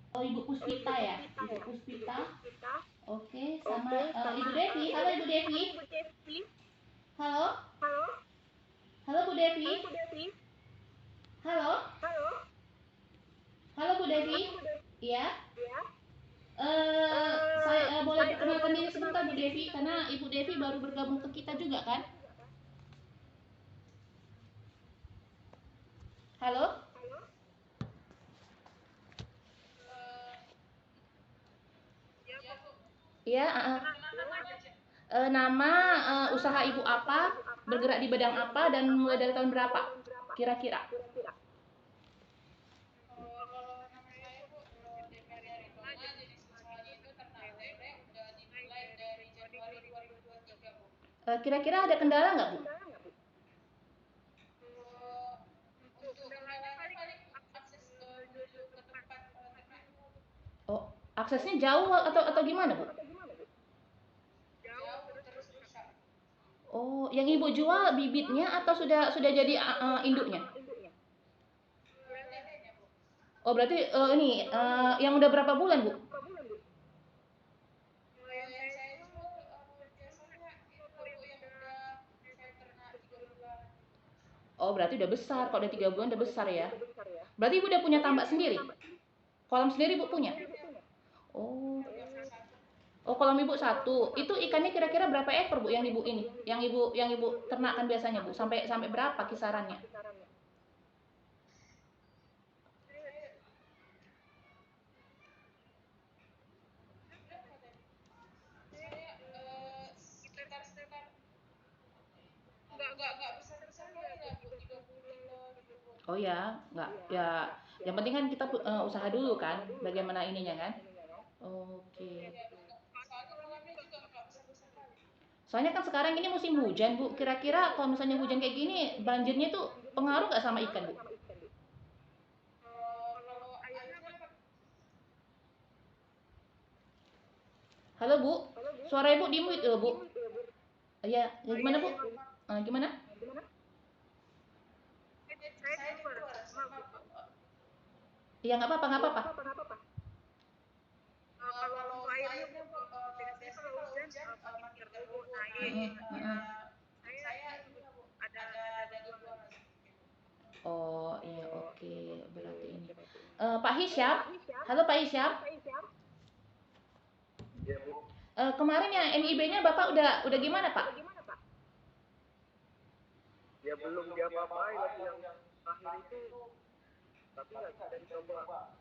Oh, Ibu Puspita ya? Ibu Puspita. Oke, sama Ibu Devi. Halo Ibu Devi. Halo? Halo Bu Devi. Halo? Halo Bu Devi. Iya. Saya boleh perkenalkan diri sebentar Bu Devi karena Ibu Devi baru bergabung ke kita juga kan? Halo? Iya, nama usaha Ibu apa? Bergerak di bidang apa dan mulai dari tahun berapa? Kira-kira. Kira-kira ada kendala nggak Bu? Oh, aksesnya jauh atau gimana Bu? Oh, yang Ibu jual bibitnya atau sudah jadi induknya? Oh, berarti ini yang udah berapa bulan Bu? Oh, berarti udah besar. Kalau udah 3 bulan udah besar ya. Berarti Ibu udah punya tambak sendiri? Kolam sendiri Ibu punya? Oh. Oh, kolam Ibu satu. Itu ikannya kira-kira berapa ekor Bu yang Ibu ini? Yang Ibu ternakan biasanya Bu? Sampai berapa kisarannya? Oh ya, nggak ya. Yang penting kan kita usaha dulu kan, bagaimana ininya kan? Oke. Soalnya kan sekarang ini musim hujan Bu. Kira-kira kalau misalnya hujan kayak gini, banjirnya tuh pengaruh nggak sama ikan Bu? Halo Bu, suara Ibu di mute loh Bu. Iya, ya gimana Bu? Gimana? Iya nggak apa-apa, nggak apa-apa. Mm-mm, mm-mm. Oh iya oke, berarti ini. Pak Hisyam, halo Pak Hisyam. Kemarin ya NIB-nya Bapak udah gimana Pak? Ya belum dia apa-apain lagi yang akhir itu, tapi nggak bisa dicoba.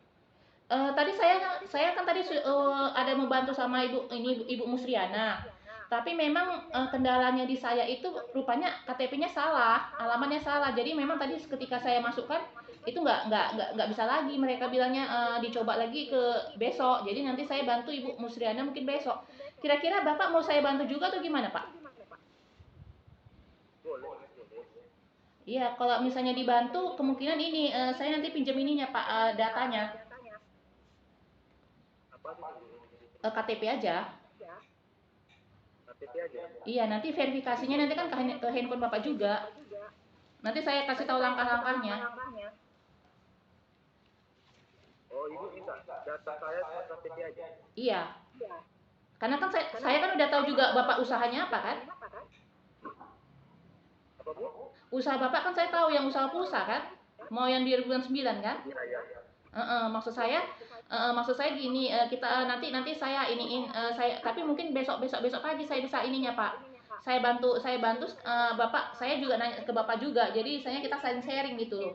Tadi saya kan tadi ada membantu sama ibu ini Ibu Musriana. Tapi memang kendalanya di saya itu rupanya KTP-nya salah, alamatnya salah. Jadi memang tadi ketika saya masukkan itu nggak bisa lagi. Mereka bilangnya dicoba lagi ke besok. Jadi nanti saya bantu Ibu Musriana mungkin besok. Kira-kira Bapak mau saya bantu juga atau gimana Pak? Boleh, boleh. Iya, kalau misalnya dibantu kemungkinan ini saya nanti pinjam ininya Pak datanya Apa gitu? KTP aja. KTP aja. Iya, nanti verifikasinya nanti kan ke handphone Bapak juga. Nanti saya kasih tahu langkah-langkahnya. Oh, Ibu minta data saya sama KTP aja. Iya, karena kan saya kan udah tahu juga Bapak usahanya apa kan? Apa Bu? Usaha Bapak kan saya tahu yang usaha pulsa kan? Mau yang di bulan 9 kan? Iya, iya. Maksud saya gini, kita nanti saya iniin saya tapi mungkin besok pagi saya bisa ininya Pak. Saya bantu Bapak, saya juga nanya ke Bapak juga. Jadi saya kita saling sharing gitu loh.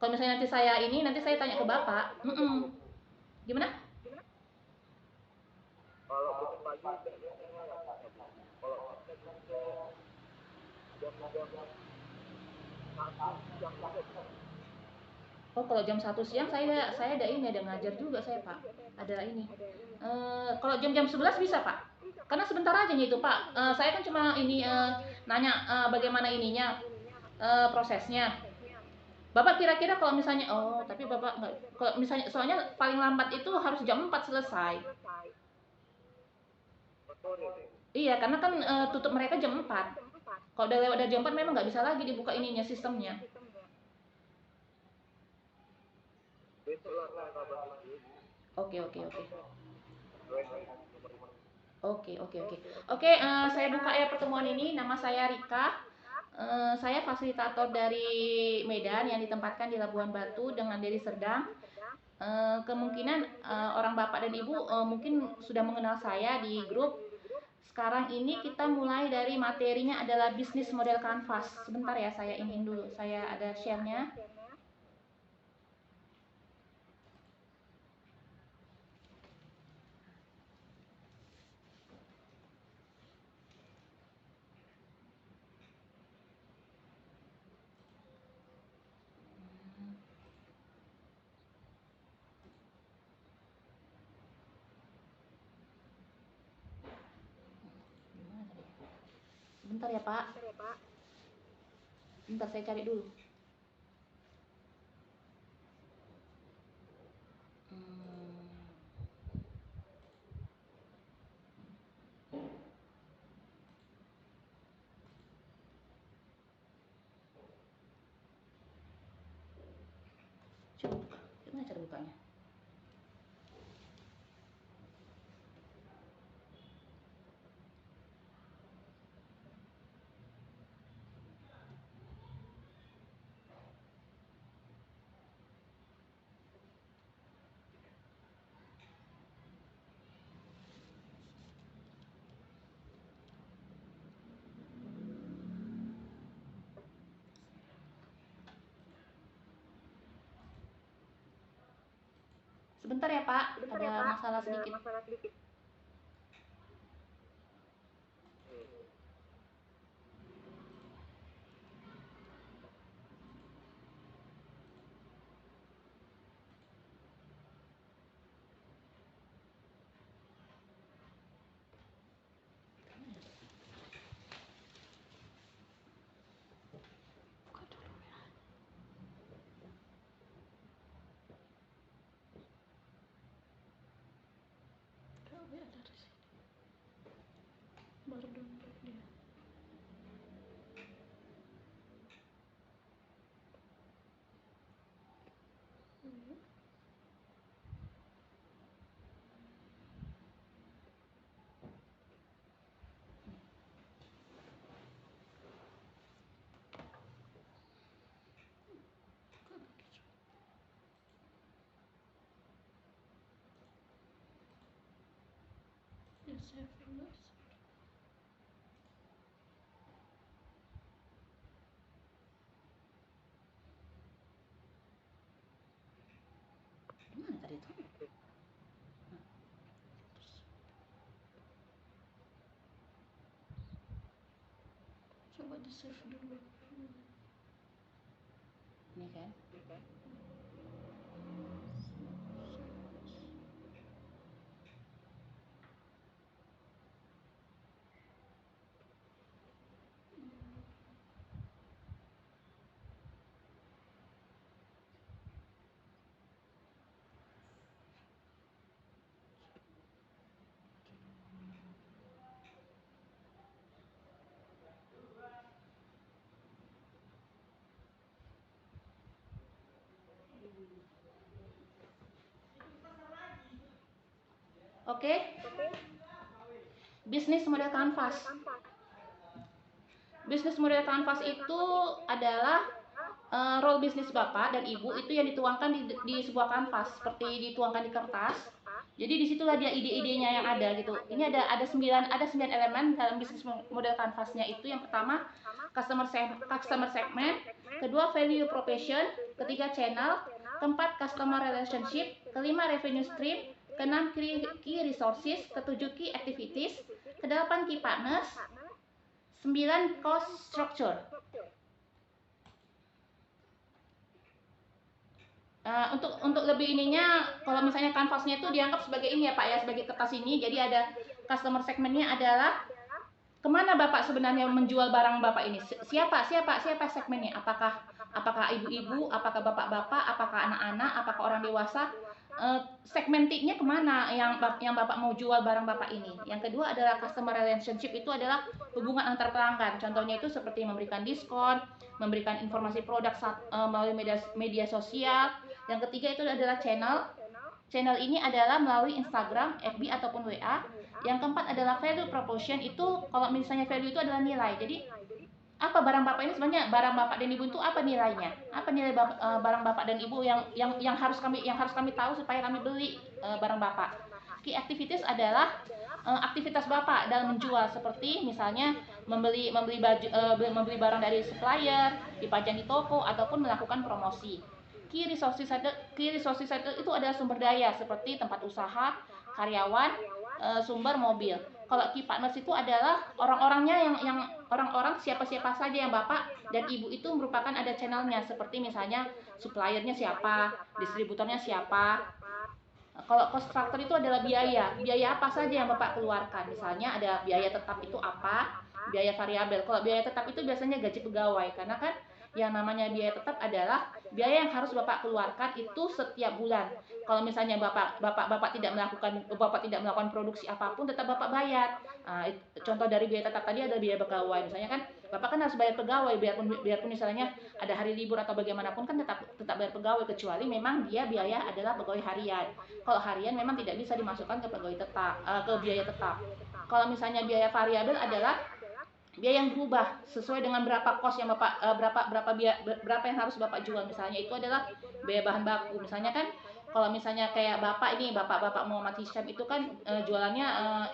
Kalau misalnya nanti saya ini nanti saya tanya ke Bapak. Gimana? Kalau besok pagi biasanya nggak Bu. Kalau bisa besok jam-jam 1 siang juga bisa. Oh, kalau jam 1 siang saya ada ini ada ngajar juga saya Pak. Ada ini. Kalau jam-jam 11 bisa Pak. Karena sebentar aja itu Pak. Saya kan cuma ini nanya bagaimana ininya prosesnya. Bapak kira-kira kalau misalnya tapi Bapak nggak kalau misalnya soalnya paling lambat itu harus jam 4 selesai. Oh, sore. Iya, karena kan tutup mereka jam 4. Kalau udah lewat dari jam 4 memang nggak bisa lagi dibuka ininya sistemnya. Belum saya kabar sedikit. Oke, oke, oke. Join di nomor ini. Oke, oke, oke. Oke, saya buka ya pertemuan ini. Nama saya Rika. Saya fasilitator dari Medan yang ditempatkan di Labuan Batu dengan Deli Serdang. Kemungkinan orang bapak dan ibu mungkin sudah mengenal saya di grup. Sekarang ini kita mulai dari materinya adalah bisnis model kanvas. Sebentar ya, saya iniin dulu. Saya ada share-nya. Sebentar ya, Pak. Bentar saya cari dulu. Coba buka. Gimana cara bukanya? Sebentar ya, Pak. Ada masalah sedikit. Baru download dia. Gimana tadi itu? Coba di save dulu. Ini kan? Oke. Bisnis model kanvas. Bisnis model kanvas itu adalah role bisnis bapak dan ibu itu yang dituangkan di sebuah kanvas, seperti dituangkan di kertas. Jadi disitulah dia ide-idenya yang ada gitu. Ini ada 9 elemen dalam bisnis model kanvasnya itu. Yang pertama customer segment, kedua value proposition, ketiga channel, keempat customer relationship, kelima revenue stream, keenam key resources, ketujuh key activities, kedelapan key partners, 9 cost structure. Untuk lebih ininya, kalau misalnya kanvasnya itu dianggap sebagai ini ya Pak ya, sebagai kertas ini. Jadi ada customer segmentnya adalah kemana Bapak sebenarnya menjual barang Bapak ini. Siapa segmennya? Apakah ibu-ibu, apakah bapak-bapak, apakah anak-anak, apakah orang dewasa? Segmentingnya kemana yang Bapak mau jual barang Bapak ini. Yang kedua adalah customer relationship, itu adalah hubungan antar pelanggan. Contohnya itu seperti memberikan diskon, memberikan informasi produk melalui media sosial, Yang ketiga itu adalah channel. Channel ini adalah melalui Instagram, FB ataupun WA. Yang keempat adalah value proposition. Itu kalau misalnya value itu adalah nilai. Jadi apa barang bapak ini sebenarnya, barang bapak dan ibu itu apa nilainya? Apa nilai barang bapak dan ibu yang harus kami tahu supaya kami beli barang bapak. Key activities adalah aktivitas bapak dalam menjual, seperti misalnya membeli baju, membeli barang dari supplier, dipajang di toko ataupun melakukan promosi. Key resources itu adalah sumber daya seperti tempat usaha, karyawan, sumber mobil. Kalau key partners itu adalah orang-orangnya, yang orang-orang siapa-siapa saja yang bapak dan ibu itu merupakan ada channelnya, seperti misalnya suppliernya siapa, distributornya siapa. Kalau cost structure itu adalah biaya apa saja yang bapak keluarkan. Misalnya ada biaya tetap itu apa, biaya variabel. Kalau biaya tetap itu biasanya gaji pegawai, karena kan yang namanya biaya tetap adalah biaya yang harus bapak keluarkan itu setiap bulan. Kalau misalnya bapak tidak melakukan produksi apapun, tetap bapak bayar. Contoh dari biaya tetap tadi ada biaya pegawai. Misalnya kan bapak kan harus bayar pegawai, biarpun misalnya ada hari libur atau bagaimanapun kan tetap bayar pegawai, kecuali memang dia biaya adalah pegawai harian. Kalau harian memang tidak bisa dimasukkan ke pegawai tetap, ke biaya tetap. Kalau misalnya biaya variabel adalah biaya yang berubah sesuai dengan berapa kos yang bapak, berapa yang harus bapak jual. Misalnya itu adalah biaya bahan baku. Misalnya kan kalau misalnya kayak bapak ini, bapak Muhammad Hisham itu kan jualannya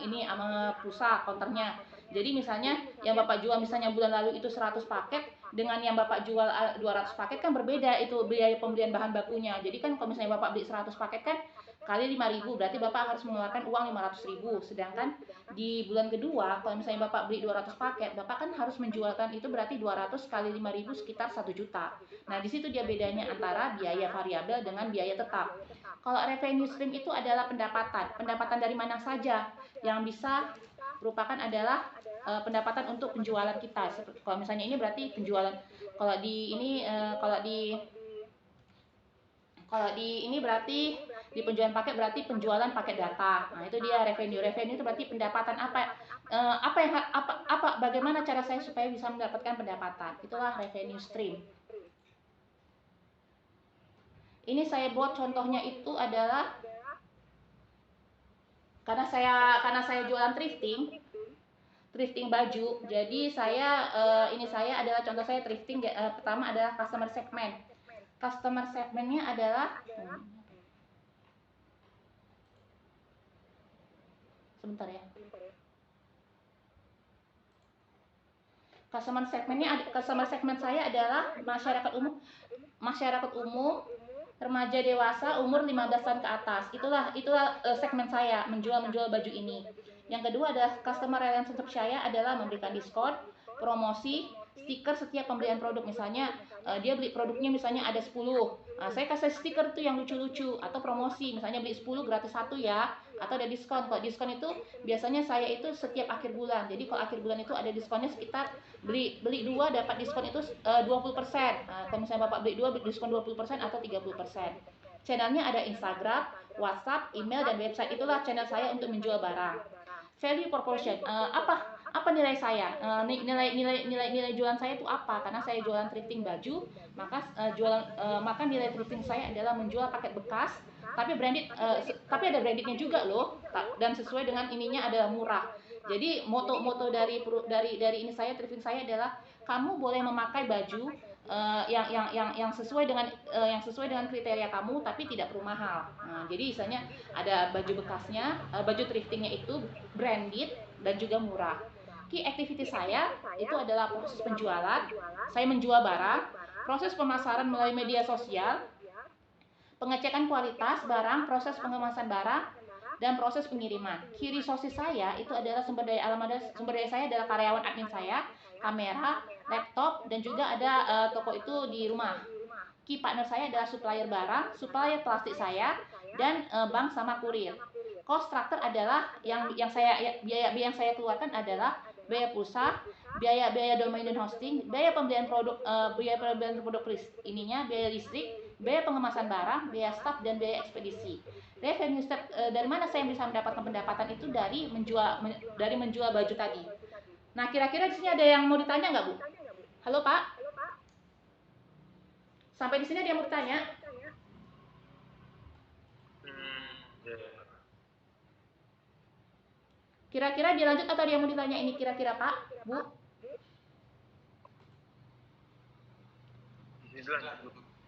ini sama pulsa counternya. Jadi misalnya yang bapak jual misalnya bulan lalu itu 100 paket, dengan yang bapak jual 200 paket kan berbeda itu biaya pembelian bahan bakunya. Jadi kan kalau misalnya bapak beli 100 paket kan kali 5.000, berarti bapak harus mengeluarkan uang 500.000. Sedangkan di bulan kedua kalau misalnya bapak beli 200 paket, bapak kan harus menjualkan itu, berarti 200 kali 5.000 sekitar 1 juta. Nah di situ dia bedanya antara biaya variabel dengan biaya tetap. Kalau revenue stream itu adalah pendapatan dari mana saja yang bisa merupakan adalah pendapatan untuk penjualan kita. Kalau misalnya ini berarti penjualan, kalau di ini ini berarti di penjualan paket berarti penjualan paket data. Nah, itu dia revenue. Revenue itu berarti pendapatan bagaimana cara saya supaya bisa mendapatkan pendapatan. Itulah revenue stream. Ini saya buat contohnya itu adalah karena saya jualan thrifting baju. Jadi saya adalah contoh saya thrifting. Pertama adalah customer segment. Customer segmentnya adalah sebentar ya. Customer segment saya adalah masyarakat umum, remaja dewasa, umur 15 tahun ke atas. Itulah segmen saya menjual baju ini. Yang kedua adalah customer relationship saya adalah memberikan diskon, promosi, stiker setiap pembelian produk. Misalnya dia beli produknya misalnya ada 10, saya kasih stiker tuh yang lucu-lucu, atau promosi misalnya beli 10 gratis 1 ya, atau ada diskon. Kalau diskon itu biasanya saya itu setiap akhir bulan. Jadi kalau akhir bulan itu ada diskonnya sekitar beli 2 dapat diskon itu 20%. Kalau misalnya bapak beli 2 diskon 20% atau 30%. Channelnya ada Instagram, WhatsApp, email, dan website. Itulah channel saya untuk menjual barang. Value proposition, apa nilai saya, nilai jualan saya itu apa? Karena saya jualan thrifting baju, maka nilai thrifting saya adalah menjual paket bekas, tapi branded, tapi ada brandednya juga loh, dan sesuai dengan ininya adalah murah. Jadi moto dari ini saya, thrifting saya adalah kamu boleh memakai baju yang sesuai dengan kriteria kamu, tapi tidak perlu mahal. Nah, jadi misalnya ada baju bekasnya, baju thriftingnya itu branded dan juga murah. Key activity saya itu adalah proses penjualan, saya menjual barang, proses pemasaran melalui media sosial, pengecekan kualitas barang, proses pengemasan barang, dan proses pengiriman. Key resources saya itu adalah sumber daya saya adalah karyawan admin saya, kamera, laptop, dan juga ada toko itu di rumah. Key partner saya adalah supplier barang, supplier plastik saya, dan bank sama kurir. Cost structure adalah biaya yang saya keluarkan adalah biaya pulsa, biaya domain dan hosting, biaya pembelian produk, biaya listrik, biaya pengemasan barang, biaya staff, dan biaya ekspedisi. Revenue step, dari mana saya bisa mendapatkan pendapatan itu dari menjual baju tadi. Nah, kira-kira di sini ada yang mau ditanya nggak, Bu? Halo, Pak? Sampai di sini ada yang mau ditanya? Kira-kira dilanjut atau dia mau ditanya ini kira-kira Pak, Bu?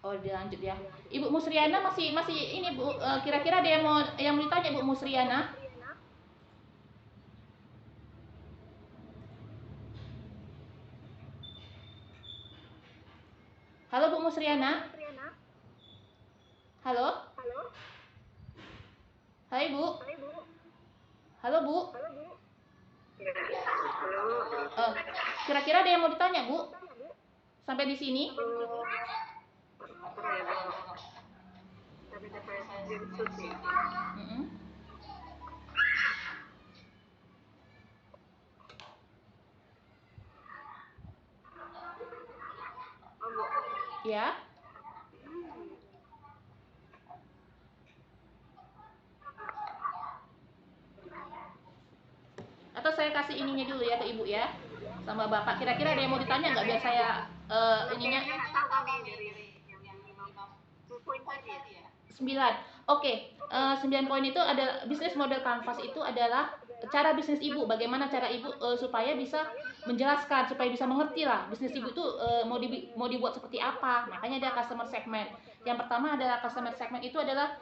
Oh, dilanjut ya. Ibu Musriana masih ini Bu, kira-kira ada yang mau ditanya Bu Musriana? Halo Bu Musriana? Halo? Hai Bu. Halo Bu. Kira-kira ada yang mau ditanya Bu? Sampai di sini? Mm-mm. Ya. Atau saya kasih ininya dulu ya ke Ibu ya, sama Bapak. Kira-kira ada yang mau ditanya nggak biar saya ininya? 9. Oke, 9 poin itu ada bisnis model kanvas itu adalah cara bisnis Ibu, bagaimana cara Ibu supaya bisa menjelaskan, supaya bisa mengerti lah bisnis Ibu itu mau dibuat seperti apa. Makanya ada customer segment. Yang pertama adalah customer segment itu adalah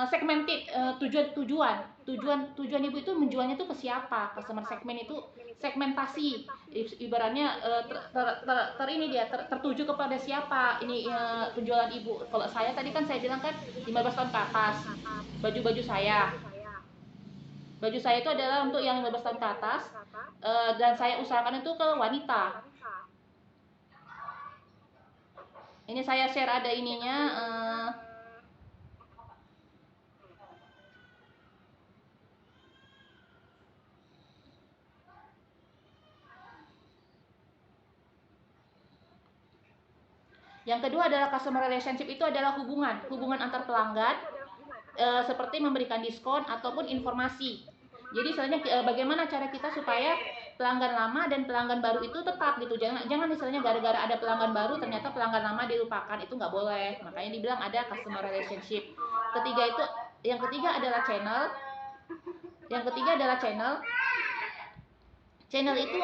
segmented, tujuan Ibu itu menjualnya itu ke siapa. Customer segment itu segmentasi, ibaratnya ini dia tertuju kepada siapa ini penjualan Ibu. Kalau saya tadi kan saya bilang kan 15 tahun ke atas. Baju-baju saya itu adalah untuk yang 15 tahun ke atas, dan saya usahakan itu ke wanita. Ini saya share ada ininya, yang kedua adalah customer relationship, itu adalah hubungan antar pelanggan, seperti memberikan diskon ataupun informasi. Jadi istilahnya bagaimana cara kita supaya pelanggan lama dan pelanggan baru itu tetap gitu. Jangan misalnya gara-gara ada pelanggan baru ternyata pelanggan lama dilupakan, itu nggak boleh. Makanya dibilang ada customer relationship. Yang ketiga adalah channel. Channel itu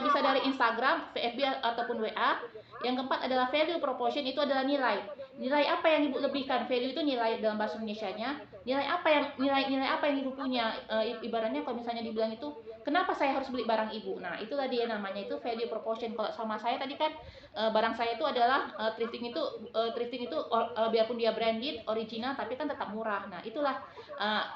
bisa dari Instagram, FB ataupun WA. Yang keempat adalah value proposition, itu adalah nilai. Nilai apa yang Ibu lebihkan? Value itu nilai dalam bahasa Indonesianya. Nilai apa yang Ibu punya? Ibaratnya kalau misalnya dibilang itu, kenapa saya harus beli barang Ibu? Nah, itulah dia namanya itu value proposition. Kalau sama saya tadi kan barang saya itu adalah thrifting itu biarpun dia branded, original, tapi kan tetap murah. Nah, itulah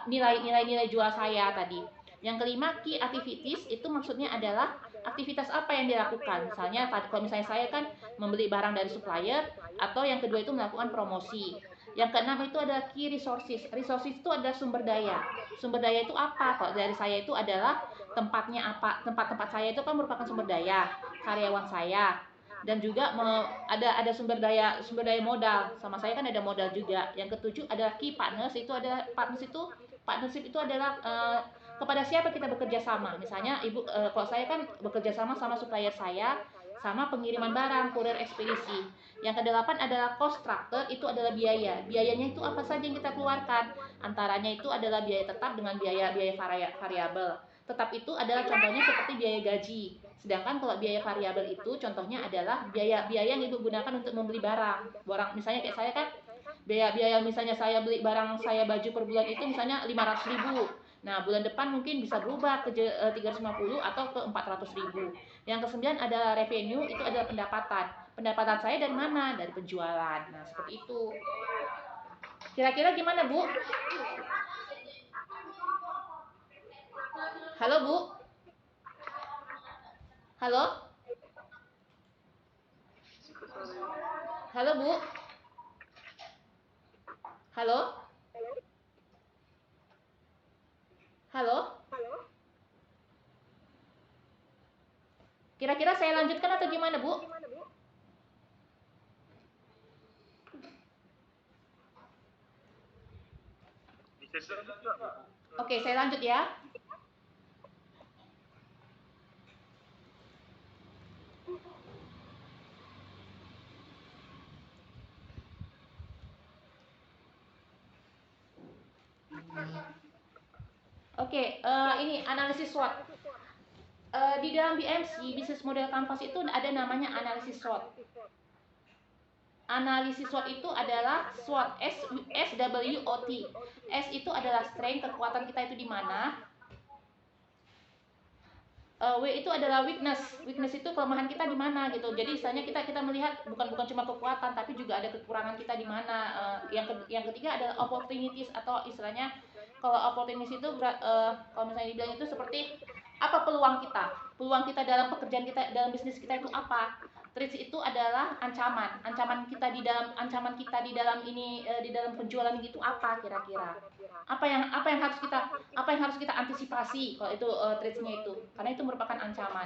nilai jual saya tadi. Yang kelima, key activities, itu maksudnya adalah aktivitas apa yang dilakukan. Misalnya kalau misalnya saya kan membeli barang dari supplier, atau yang kedua itu melakukan promosi. Yang keenam itu adalah key resources. Resources itu adalah sumber daya. Sumber daya itu apa? Kalau dari saya itu adalah tempatnya apa? Tempat-tempat saya itu kan merupakan sumber daya, karyawan saya, dan juga ada sumber daya modal. Sama saya kan ada modal juga. Yang ketujuh adalah key partners. Partnership itu adalah kepada siapa kita bekerja sama. Misalnya Ibu, kalau saya kan bekerja sama supplier saya, sama pengiriman barang, kurir ekspedisi. Yang kedelapan adalah cost structure, itu adalah biaya. Biayanya itu apa saja yang kita keluarkan? Antaranya itu adalah biaya tetap dengan biaya variabel. Tetap itu adalah contohnya seperti biaya gaji. Sedangkan kalau biaya variabel itu contohnya adalah biaya yang Ibu gunakan untuk membeli barang. Misalnya kayak saya kan biaya misalnya saya beli barang saya baju per bulan itu misalnya 500.000. Nah, bulan depan mungkin bisa berubah ke 350 atau ke 400.000. Yang kesembilan adalah revenue, itu adalah pendapatan. Pendapatan saya dari mana? Dari penjualan. Nah, seperti itu. Kira-kira gimana, Bu? Halo, Bu? Halo? Halo, Bu? Halo? Halo? Kira-kira saya lanjutkan atau gimana, Bu? Oke, saya lanjut ya. Oke, ini analisis SWOT. Di dalam BMC, Business Model Canvas itu ada namanya analisis SWOT. Analisis SWOT itu adalah SWOT, SWOT. S itu adalah strength, kekuatan kita itu di mana. W itu adalah weakness. Weakness itu kelemahan kita di mana gitu. Jadi istilahnya kita melihat bukan cuma kekuatan tapi juga ada kekurangan kita di mana. Yang ketiga adalah opportunities, atau istilahnya kalau opportunities itu kalau misalnya dibilang itu seperti apa peluang kita. Peluang kita dalam pekerjaan kita, dalam bisnis kita itu apa? Threats itu adalah ancaman kita di dalam ini, di dalam penjualan itu apa kira-kira? Apa yang harus kita antisipasi kalau itu threats-nya itu, karena itu merupakan ancaman.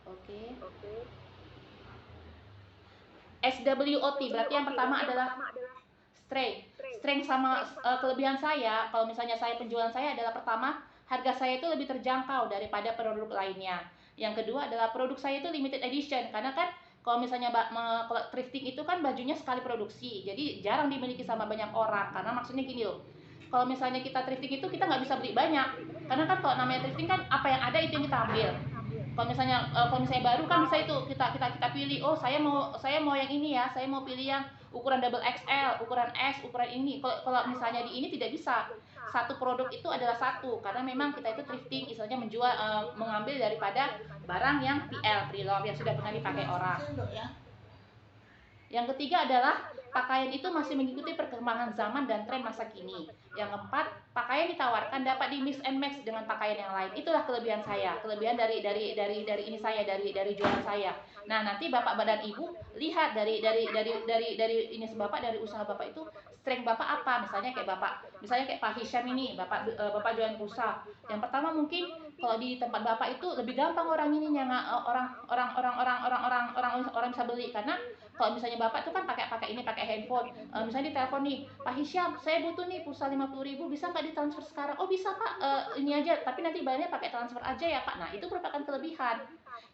Oke. SWOT berarti yang pertama adalah strength sama kelebihan saya. Kalau misalnya penjualan saya adalah, pertama, harga saya itu lebih terjangkau daripada produk lainnya. Yang kedua adalah produk saya itu limited edition, karena kan kalau misalnya kalau thrifting itu kan bajunya sekali produksi, jadi jarang dimiliki sama banyak orang. Karena maksudnya gini loh, kalau misalnya kita thrifting itu kita nggak bisa beli banyak, karena kan kalau namanya thrifting kan apa yang ada itu yang kita ambil. Kalau misalnya baru kan bisa itu kita pilih, oh saya mau yang ini ya, saya mau pilih yang ukuran double XL, ukuran S, ukuran ini. Kalau misalnya di ini tidak bisa, satu produk itu adalah satu, karena memang kita itu thrifting, istilahnya menjual, mengambil daripada barang yang PL, pre-love, yang sudah pernah dipakai orang. Yang ketiga adalah pakaian itu masih mengikuti perkembangan zaman dan tren masa kini. Yang keempat, pakaian ditawarkan dapat di mix and match dengan pakaian yang lain. Itulah kelebihan saya, kelebihan dari ini saya, dari jualan saya. Nah, nanti Bapak dan Ibu lihat dari ini Bapak, dari usaha Bapak itu strength Bapak apa. Misalnya kayak Pak Hisham ini, Bapak jualan pulsa. Yang pertama mungkin kalau di tempat Bapak itu lebih gampang orang bisa beli, karena kalau misalnya Bapak tuh kan pakai handphone, misalnya ditelepon nih, Pak Hisham, saya butuh nih pulsa 50.000, bisa nggak ditransfer sekarang? Oh bisa Pak, ini aja, tapi nanti bayarnya pakai transfer aja ya Pak. Nah, itu merupakan kelebihan.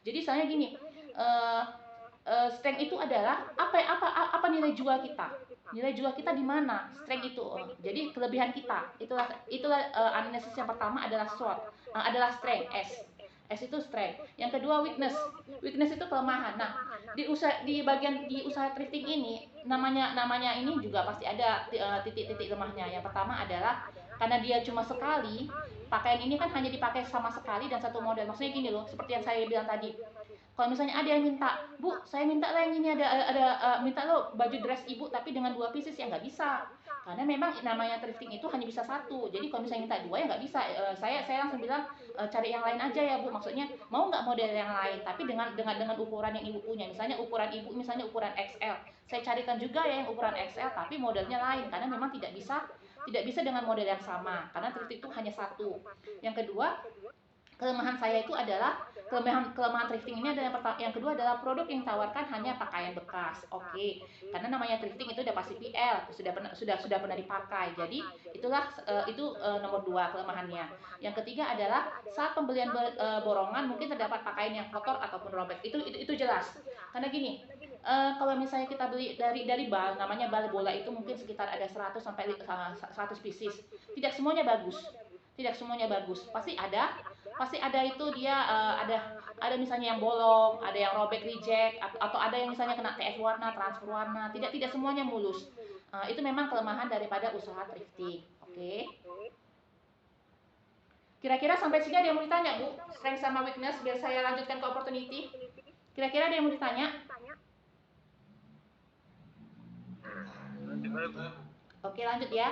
Jadi soalnya gini, strength itu adalah apa nilai jual kita. Nilai jual kita di mana? Strength itu. Jadi kelebihan kita. Itulah analisis yang pertama adalah SWOT, adalah strength, S itu strength. Yang kedua weakness. Weakness itu kelemahan. Nah, di usaha thrifting ini namanya ini juga pasti ada titik-titik lemahnya. Yang pertama adalah karena dia cuma sekali, pakaian ini kan hanya dipakai sama sekali dan satu model. Maksudnya gini loh, seperti yang saya bilang tadi. Kalau misalnya ada yang minta, Bu, saya minta lah yang ini, minta lo baju dress ibu tapi dengan 2 pieces, ya nggak bisa. Karena memang namanya thrifting itu hanya bisa satu. Jadi kalau misalnya minta 2 ya nggak bisa. Saya langsung bilang, cari yang lain aja ya Bu. Maksudnya mau nggak model yang lain, tapi dengan ukuran yang ibu punya. Misalnya ukuran ibu, misalnya ukuran XL. Saya carikan juga ya yang ukuran XL, tapi modelnya lain, karena memang tidak bisa dengan model yang sama, karena thrifting itu hanya satu. Yang kedua, kelemahan saya itu adalah kelemahan thrifting ini adalah yang kedua adalah produk yang ditawarkan hanya pakaian bekas. Oke. Karena namanya thrifting itu udah pasti PL, sudah pernah dipakai. Jadi itulah nomor 2 kelemahannya. Yang ketiga adalah saat pembelian borongan mungkin terdapat pakaian yang kotor ataupun robek. Itu jelas. Karena gini, kalau misalnya kita beli dari bal, namanya bal bola itu mungkin sekitar ada 100 sampai 100 pieces. Tidak semuanya bagus. Pasti ada itu dia, ada misalnya yang bolong, ada yang robek, reject, atau ada yang misalnya kena TF warna, transfer warna. Tidak semuanya mulus. Itu memang kelemahan daripada usaha thrifting. Oke. Kira-kira sampai sini ada yang mau ditanya, Bu? Strength sama weakness, biar saya lanjutkan ke opportunity. Kira-kira ada yang mau ditanya? Oke, lanjut ya.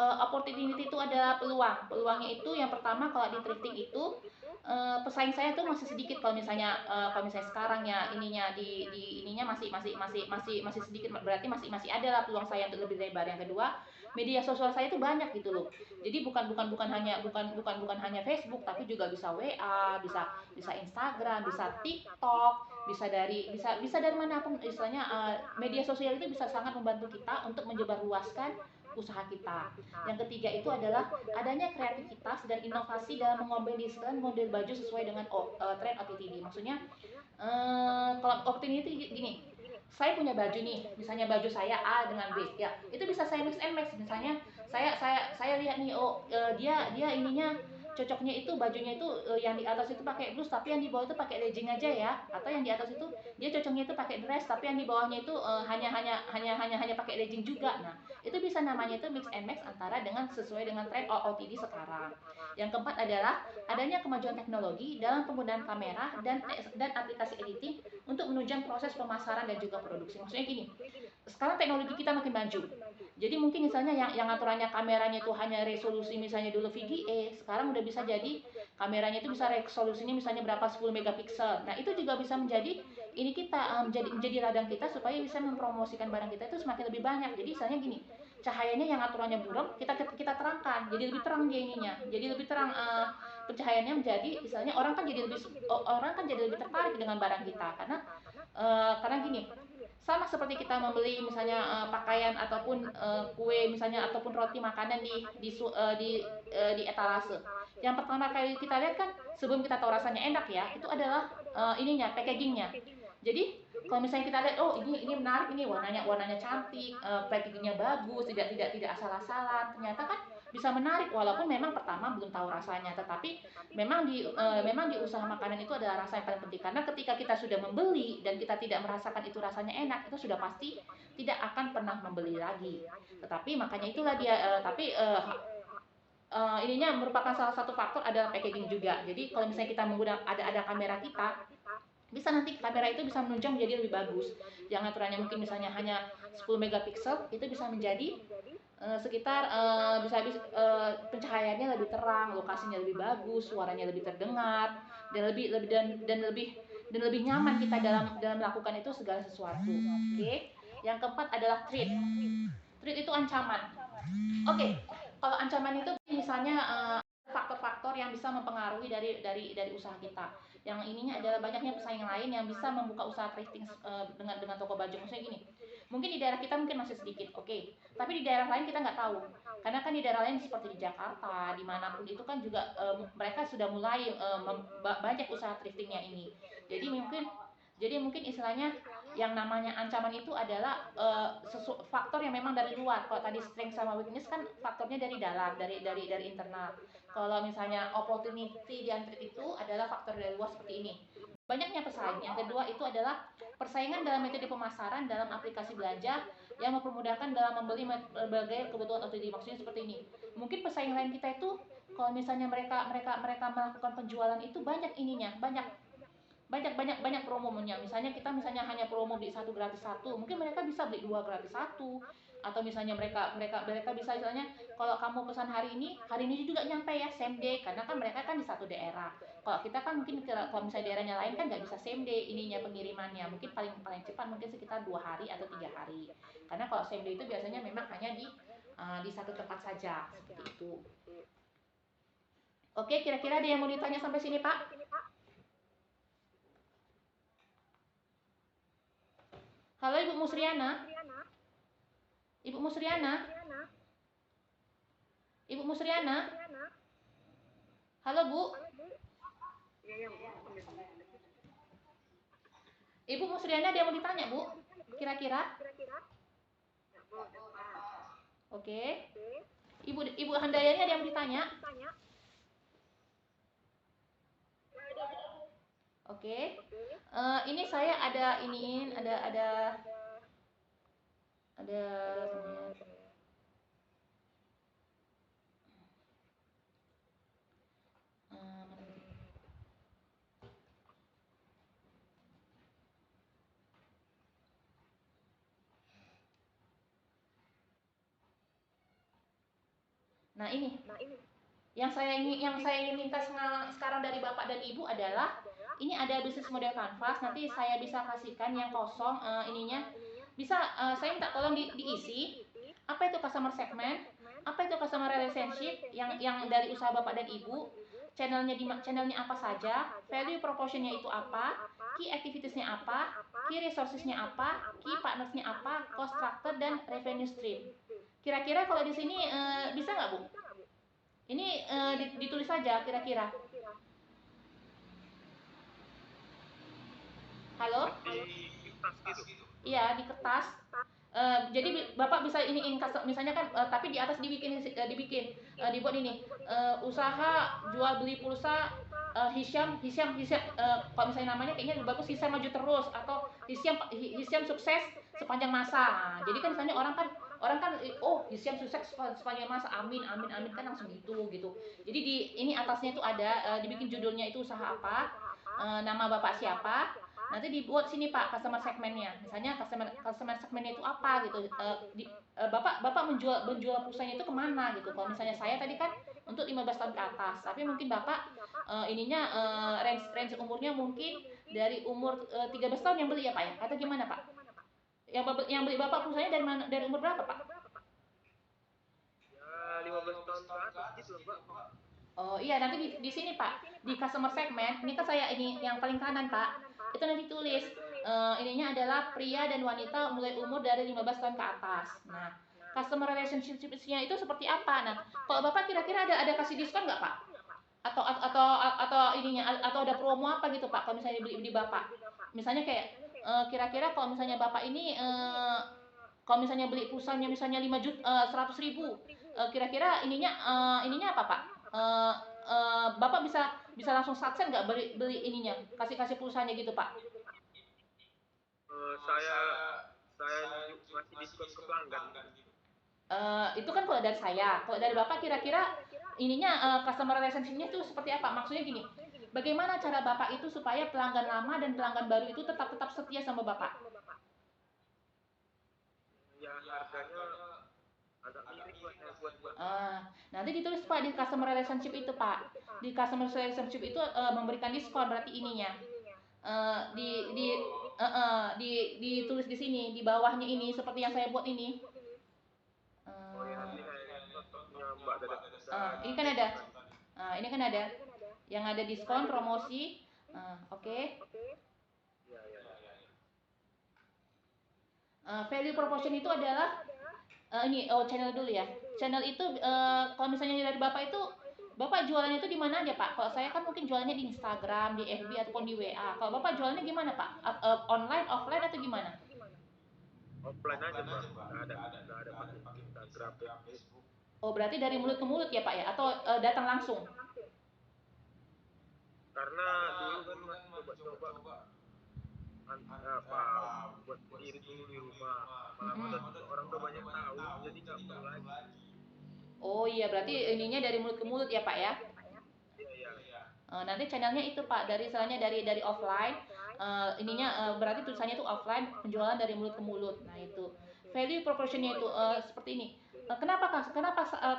Opportunity itu adalah peluang. Peluangnya itu yang pertama, kalau di thrifting itu pesaing saya tuh masih sedikit. Kalau misalnya sekarang ya ininya di ininya masih sedikit, berarti masih ada lah peluang saya untuk lebih lebar. Yang kedua, media sosial saya itu banyak gitu loh. Jadi bukan hanya Facebook, tapi juga bisa WA, bisa Instagram, bisa TikTok, bisa dari manapun. Istilahnya media sosial itu bisa sangat membantu kita untuk menyebarluaskan usaha kita. Yang ketiga itu adalah adanya kreativitas dan inovasi dalam mengombinasikan model baju sesuai dengan tren OTTD. Maksudnya kalau opportunity gini, saya punya baju nih, misalnya baju saya A dengan B, ya itu bisa saya mix and match. Misalnya saya lihat nih, oh dia dia ininya cocoknya itu bajunya itu yang di atas itu pakai blus tapi yang di bawah itu pakai legging aja ya, atau yang di atas itu dia cocoknya itu pakai dress tapi yang di bawahnya itu hanya pakai legging juga. Nah itu bisa namanya itu mix and match antara dengan sesuai dengan tren OOTD sekarang. Yang keempat adalah adanya kemajuan teknologi dalam penggunaan kamera dan aplikasi editing untuk menunjang proses pemasaran dan juga produksi. Maksudnya gini, sekarang teknologi kita makin maju. Jadi mungkin misalnya yang aturannya kameranya itu hanya resolusi misalnya dulu VGA, sekarang udah bisa jadi kameranya itu bisa resolusinya misalnya berapa 10 megapiksel. Nah, itu juga bisa menjadi ini kita menjadi ladang kita supaya bisa mempromosikan barang kita itu semakin lebih banyak. Jadi misalnya gini, cahayanya yang aturannya buram kita terangkan, jadi lebih terang dia ininya. Jadi lebih terang pencahayaannya menjadi misalnya orang kan jadi lebih tertarik dengan barang kita karena gini, sama seperti kita membeli misalnya pakaian ataupun kue misalnya ataupun roti makanan di etalase. Yang pertama kali kita lihat kan sebelum kita tahu rasanya enak ya, itu adalah ininya, packagingnya. Jadi kalau misalnya kita lihat, oh ini menarik, ini warnanya cantik, packagingnya bagus, tidak asal-asalan, ternyata kan bisa menarik walaupun memang pertama belum tahu rasanya, tetapi memang di usaha makanan itu adalah rasa yang paling penting, karena ketika kita sudah membeli dan kita tidak merasakan itu rasanya enak, itu sudah pasti tidak akan pernah membeli lagi. Tetapi makanya itulah dia tapi ininya merupakan salah satu faktor adalah packaging juga. Jadi kalau misalnya kita menggunakan ada kamera kita, bisa nanti kamera itu bisa menunjang menjadi lebih bagus. Yang aturannya mungkin misalnya hanya 10 megapiksel, itu bisa menjadi sekitar pencahayaannya lebih terang, lokasinya lebih bagus, suaranya lebih terdengar, dan lebih nyaman kita dalam melakukan itu segala sesuatu. Oke. Yang keempat adalah threat. Threat itu ancaman. Oke. Kalau ancaman itu misalnya faktor-faktor yang bisa mempengaruhi dari usaha kita. Yang ininya adalah banyaknya pesaing lain yang bisa membuka usaha thrifting dengan toko baju. Maksudnya gini, mungkin di daerah kita mungkin masih sedikit, oke, tapi di daerah lain kita nggak tahu, karena kan di daerah lain seperti di Jakarta, dimanapun itu kan juga mereka sudah mulai banyak usaha thriftingnya ini. Jadi mungkin istilahnya yang namanya ancaman itu adalah faktor yang memang dari luar. Kalau tadi strength sama weakness kan faktornya dari dalam, dari internal. Kalau misalnya opportunity di antara itu adalah faktor dari luar seperti ini. Banyaknya pesaing. Yang kedua itu adalah persaingan dalam metode pemasaran dalam aplikasi belanja yang mempermudahkan dalam membeli berbagai kebutuhan OTD. Maksudnya seperti ini. Mungkin pesaing lain kita itu kalau misalnya mereka melakukan penjualan itu banyak ininya, banyak promonya. Misalnya kita hanya promo beli satu gratis satu, mungkin mereka bisa beli dua gratis satu, atau misalnya mereka bisa misalnya kalau kamu pesan hari ini juga nyampe ya same day, karena kan mereka kan di satu daerah. Kalau kita kan mungkin kalau misalnya daerahnya lain kan nggak bisa same day ininya pengirimannya, mungkin paling paling cepat mungkin sekitar 2 hari atau 3 hari, karena kalau same day itu biasanya memang hanya di satu tempat saja seperti itu. Oke, kira-kira ada yang mau ditanya sampai sini, Pak? Halo Ibu Musriana. Ibu Musriana. Ibu Musriana. Halo Bu. Ibu Musriana ada yang mau ditanya Bu? Kira-kira? Oke. Ibu Handayani ada yang mau ditanya? Oke. Ini saya ada iniin, ada Nah ini yang saya ingin minta sekarang dari Bapak dan Ibu adalah ini ada bisnis model kanvas, nanti saya bisa kasihkan yang kosong ininya bisa saya minta tolong diisi apa itu customer segment, apa itu customer relationship yang dari usaha Bapak dan Ibu, channelnya apa saja, value proportionnya itu apa, key activitiesnya apa, key resourcesnya apa, key partnersnya apa, cost structure dan revenue stream. Kira-kira kalau di sini bisa nggak Bu? Ini ditulis saja kira-kira. Halo? Di kertas gitu. Iya, di kertas. Jadi Bapak bisa iniin misalnya kan, tapi di atas dibuat ini, usaha jual beli pulsa, Hisyam Hisyam Hisyam, kalau misalnya namanya kayaknya lebih bagus Hisyam maju terus, atau Hisyam sukses sepanjang masa. Nah, jadi kan misalnya orang kan, oh Hisyam sukses sepanjang masa, amin amin amin, kan langsung gitu. Jadi di ini atasnya itu ada, dibikin judulnya itu usaha apa, nama Bapak siapa, nanti dibuat sini Pak customer segmennya, misalnya customer customer segmennya itu apa gitu. Bapak bapak menjual pulsanya itu kemana gitu. Kalau misalnya saya tadi kan untuk 15 tahun ke atas, tapi mungkin bapak, ininya, range range umurnya mungkin dari umur, 13 tahun yang beli ya Pak ya, atau gimana Pak, yang beli bapak pulsanya dari mana, dari umur berapa Pak? Ya 15 tahun ke atas gitu lah, Mbak. Oh iya, nanti di sini Pak, di customer segment, ini kan saya ini yang paling kanan Pak, itu nanti tulis, ininya adalah pria dan wanita mulai umur dari 15 tahun ke atas. Nah, customer relationship-nya itu seperti apa? Nah, kalau Bapak kira-kira ada kasih diskon nggak Pak? Atau ininya, atau ada promo apa gitu Pak, kalau misalnya beli di Bapak? Misalnya kayak, kira-kira kalau misalnya Bapak ini, kalau misalnya beli pulsanya misalnya 100.000, kira-kira ininya apa Pak? Eh, Bapak bisa bisa langsung subscribe nggak, beli beli ininya, kasih kasih pulsanya gitu Pak? Eh, saya saya ngasih diskon ke pelanggan gitu. Itu kan kalau dari saya. Kalau dari Bapak kira-kira ininya, customer relationship-nya itu seperti apa? Maksudnya gini, bagaimana cara Bapak itu supaya pelanggan lama dan pelanggan baru itu tetap tetap setia sama Bapak? Ya harganya agak miring lah saya buat. Nanti ditulis Pak di customer relationship itu Pak. Di customer relationship itu, memberikan diskon berarti ininya. Eh, di ditulis di sini di bawahnya ini seperti yang saya buat ini. Oh ya, Eh, nanti saya contohnya Mbak dari ini kan ada. Ini kan ada yang ada diskon promosi. Oke. ya ya. Value proportion itu adalah, ini, oh, channel dulu ya. Channel itu, kalau misalnya dari Bapak itu, Bapak jualannya itu di mana aja Pak? Kalau saya kan mungkin jualannya di Instagram, di FB ataupun di WA. Kalau Bapak jualannya gimana Pak? Online, offline atau gimana? Offline aja Mbak, nggak ada pakai Instagram, Facebook. Oh, berarti dari mulut ke mulut ya Pak ya? Atau, datang langsung? Karena dulu kan masih coba-coba apa buat sendiri dulu di rumah. Lama-lama Mm-mm. orang udah banyak tahu, jadi nggak perlu lagi. Oh iya, berarti ininya dari mulut ke mulut ya Pak ya? Iya ya. Nanti channelnya itu Pak, dari misalnya dari offline, ininya, berarti tulisannya itu offline, penjualan dari mulut ke mulut. Nah itu value proportionnya itu, seperti ini. Kenapa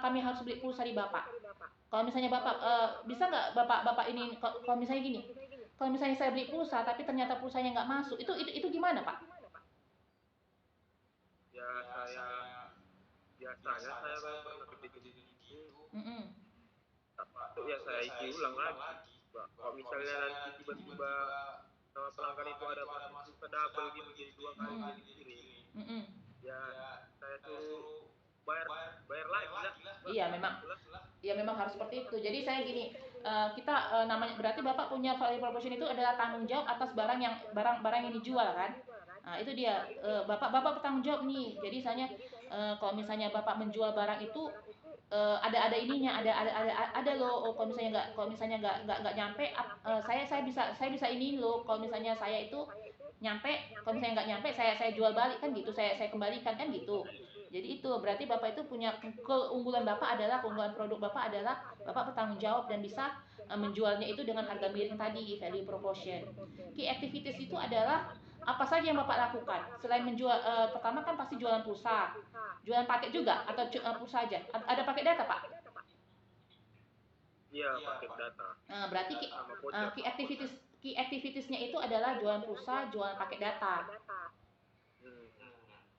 kami harus beli pulsa di Bapak? Kalau misalnya Bapak, bisa nggak Bapak ini, kalau misalnya gini, kalau misalnya saya beli pulsa tapi ternyata pulsanya nggak masuk, itu gimana Pak? Ya saya biasanya saya kan pernah kejadian gitu. Mm-mm. Tak masuk ya saya isi ulang lagi. Mbak. Kalau misalnya nanti tiba-tiba sama pelanggan itu ada masuk ke double gitu jadi dua kali Mm-mm. jadi kirim. Mm-mm. Ya saya suruh bayar bayar lagi lah. Mbak. Iya memang. Itulah. Ya memang harus seperti itu. Jadi saya gini, kita, namanya berarti Bapak punya value proposition itu adalah tanggung jawab atas barang-barang yang dijual kan? Nah, itu dia, Bapak bertanggung jawab nih. Jadi misalnya, kalau misalnya Bapak menjual barang itu, ada ininya, ada loh, oh, kalau misalnya nggak nyampe, saya bisa ini loh, kalau misalnya saya itu nyampe, kalau misalnya nggak nyampe, saya jual balik kan gitu, saya kembalikan kan gitu. Jadi itu berarti Bapak itu punya keunggulan, keunggulan produk Bapak adalah Bapak bertanggung jawab dan bisa, menjualnya itu dengan harga miring tadi, value proportion. Key activities itu adalah apa saja yang Bapak lakukan selain menjual, pertama kan pasti jualan pulsa, jualan paket juga atau pulsa aja, ada paket data Pak? Iya pakai data Berarti sama voucher. key activitiesnya itu adalah jualan pulsa, jualan paket data. Hmm.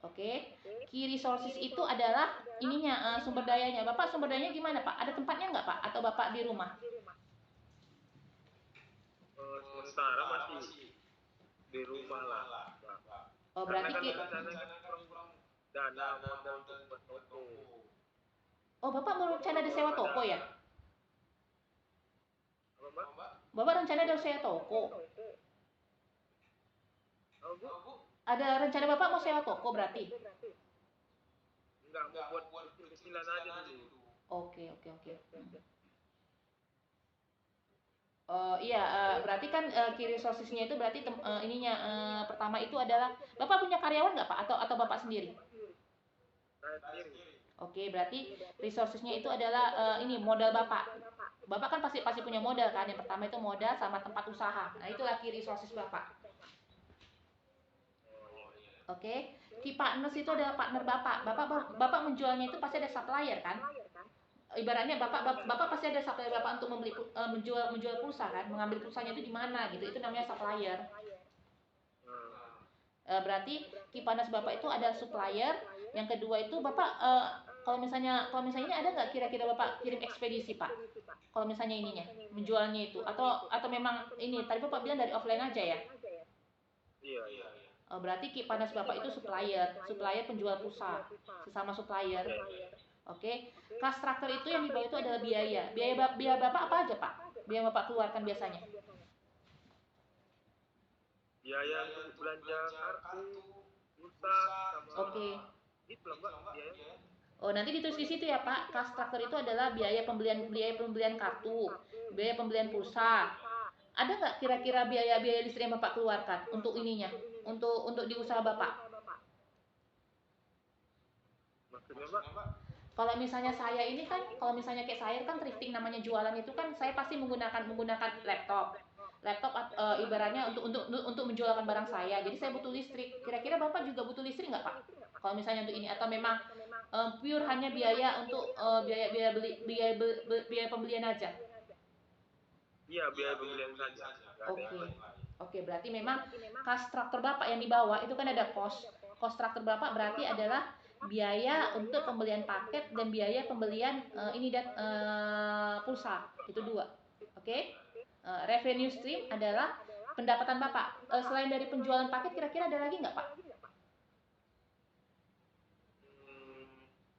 Oke. Key resources itu adalah ininya, sumber dayanya. Bapak sumber dayanya gimana Pak? Ada tempatnya nggak Pak? Atau Bapak di rumah? Sementara masih di rumah lah. Mbak. Oh Karena berarti kan rencana kan kurang dana modal untuk buat toko. Oh Bapak mau rencana ada sewa toko ya? Apa Mbak? Bapak rencana ada sewa toko. Oh Bu? Ada rencana Bapak mau sewa toko berarti? Enggak, mau buat kecil-kecilan aja dulu. Oke, oke, oke. Oh iya, berarti kan key resources-nya itu berarti ininya pertama itu adalah Bapak punya karyawan nggak Pak? Atau Bapak sendiri? Saya sendiri. Oke, berarti resources-nya itu adalah ini modal Bapak. Bapak kan pasti pasti punya modal kan? Yang pertama itu modal sama tempat usaha. Nah, itulah key resources Bapak. Oh iya. Oke. Key partners itu adalah partner Bapak. Bapak menjualnya itu pasti ada supplier kan? Ibaratnya Bapak pasti ada supplier Bapak untuk menjual pulsa kan? Mengambil pulsanya itu di mana gitu. Itu namanya supplier. Hmm. Berarti Kipanas Bapak itu ada supplier. Yang kedua itu Bapak kalau misalnya ini ada nggak kira-kira Bapak kirim ekspedisi Pak? Kalau misalnya ininya menjualnya itu atau memang ini tadi Bapak bilang dari offline aja ya? Iya, iya. Berarti Kipanas Bapak itu supplier penjual pulsa, sesama supplier. Iya. Oke. Cost structure itu yang di bawah itu adalah biaya. Biaya Bapak apa aja Pak? Biaya Bapak keluarkan biasanya? Biaya untuk belanja kartu, pulsa, sama Oke. itu lah Mbak biaya. Oh, nanti ditulis di situ ya, Pak. Cost structure itu adalah biaya pembelian kartu, biaya pembelian pulsa. Ada nggak kira-kira biaya-biaya listrik yang Bapak keluarkan untuk ininya, untuk di usaha Bapak? Maksudnya Mbak? Kalau misalnya saya ini kan, kalau misalnya kayak saya kan thrifting namanya jualan itu kan saya pasti menggunakan laptop. Laptop ibaratnya untuk menjualkan barang saya. Jadi saya butuh listrik. Kira-kira Bapak juga butuh listrik nggak, Pak? Kalau misalnya untuk ini atau memang pure hanya biaya untuk biaya biaya beli biaya pembelian aja. Iya, biaya pembelian saja. Nggak ada yang Oke. lain. Oke, berarti memang cost struktur Bapak yang di bawah itu kan ada cost. Cost struktur Bapak berarti adalah biaya untuk pembelian paket dan biaya pembelian pulsa. Itu dua. Oke. Revenue stream adalah pendapatan Bapak. Selain dari penjualan paket kira-kira ada lagi nggak, Pak?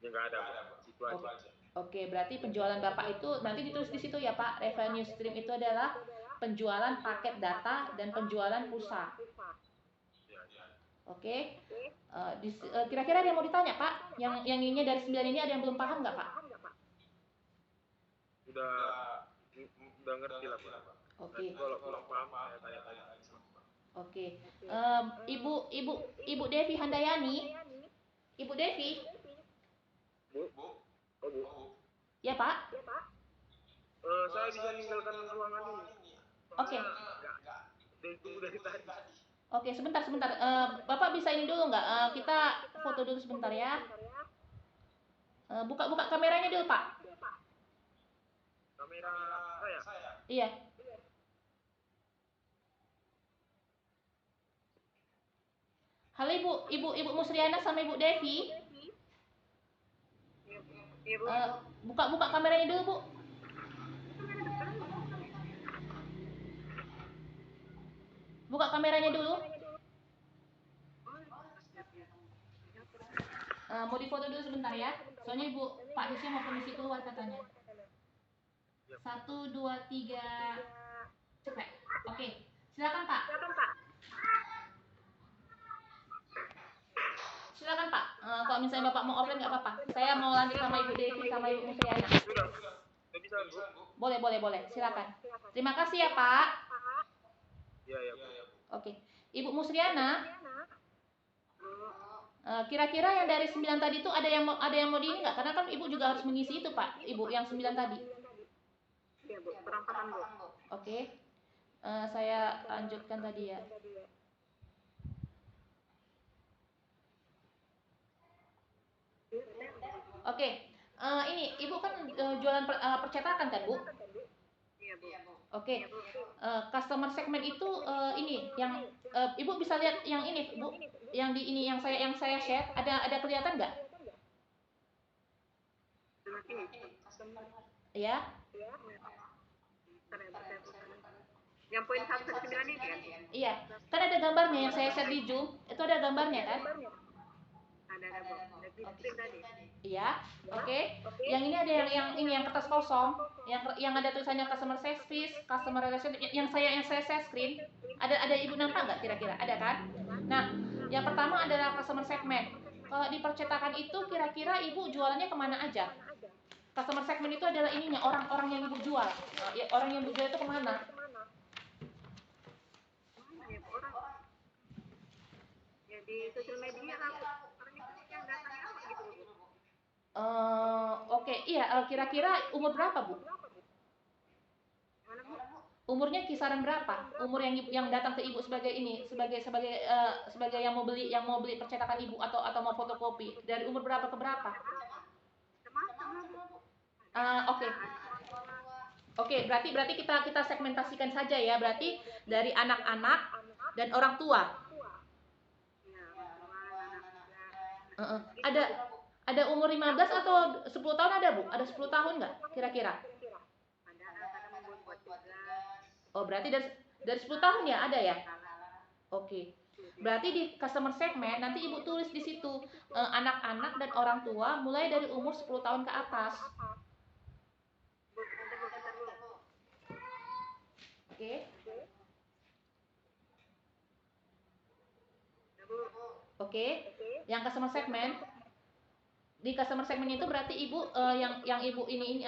Ya nggak ada Mbak. Itu aja. Oke, berarti penjualan Bapak itu nanti ditulis di situ ya, Pak. Revenue stream itu adalah penjualan paket data dan penjualan pulsa. Iya, iya. Oke. Kira-kira ada yang mau ditanya, Pak? Yang ini dari 9 ini ada yang belum paham nggak, Pak? Udah udah ngerti lah Pak. Oke. Nanti kalau kurang paham saya tanya-tanya. Oke. Ibu Ibu Ibu Devi Handayani. Ibu Devi. Bu? Oh Bu. Ya, Pak. Saya bisa meninggalkan ruangan ini. Oke. Nggak. Ditunggu dari tadi. Oke, sebentar. Bapak bisa ini dulu nggak? Kita foto dulu sebentar ya. Buka kameranya dulu, Pak. Kamera saya. Iya. Halo Ibu Musriana sama Ibu Devi. Buka kameranya dulu, Bu. Buka kameranya dulu. Mau difoto dulu sebentar ya. Soalnya Pak Hisya mau permisi keluar katanya. 1, 2, 3. Cepet. Oke. Silakan, Pak. Silakan, Pak. Kalau misalnya Bapak mau offline nggak apa-apa. Saya mau lanjut sama Ibu Devi sama Ibu Musriana. Sudah bisa Bu. Boleh. Silakan. Terima kasih ya, Pak. Iya Bu. Oke. Ibu Musriana, kira-kira yang dari 9 tadi itu ada yang mau di ini nggak? Karena kan Ibu juga harus mengisi itu, Pak. Ibu yang 9 tadi. Iya Bu, kurang paham Bu. Oke. Saya lanjutkan tadi ya. Oke. Ini Ibu kan jualan percetakan kan, Bu? Iya Bu. Oke. Customer segment itu ini yang Ibu bisa lihat yang ini, Bu. Yang di ini yang saya share ada kelihatan nggak? Ya. Yang poin 1 sampai 9 ini kan? Iya. Kan ada gambarnya yang saya share di Zoom. Itu ada gambarnya kan? Ada Bu. Di screen tadi. Iya. Oke. Yang ini ada yang kertas kosong, yang ada tulisannya customer service, customer relationship yang saya share screen. Ada Ibu nampak nggak kira-kira? Ada kan? Nah, Yang pertama adalah customer segment. Kalau di percetakan itu kira-kira ibu jualannya kemana aja? Customer segment itu adalah ininya, orang-orang yang ibu jual. Ya, orang yang ibu jual itu kemana? Mana ya orang? Ya di sosial media lah. Orang itu yang datangnya apa gitu Bu? Oke, iya. Kira-kira umur berapa bu? Mana Bu? Umurnya kisaran berapa? Umur yang datang ke ibu sebagai ini, sebagai yang mau beli percetakan ibu atau mau fotokopi. Dari umur berapa ke berapa? Macam-macam lah Bu. Oke. Oke, berarti kita segmentasikan saja ya. Berarti dari anak-anak dan orang tua. Ya, orang anak Uh-uh. Ada umur 15 atau 10 tahun ada, Bu? Ada 10 tahun nggak kira-kira? ada kadang membuat juga. Oh, berarti dari 10 tahun ya ada ya? Oke. Berarti di customer segment nanti Ibu tulis di situ anak-anak dan orang tua mulai dari umur 10 tahun ke atas. Bu, bentar Bu. Oke. Ya, Bu. Oke. Yang customer segment di customer segment itu berarti Ibu yang Ibu ini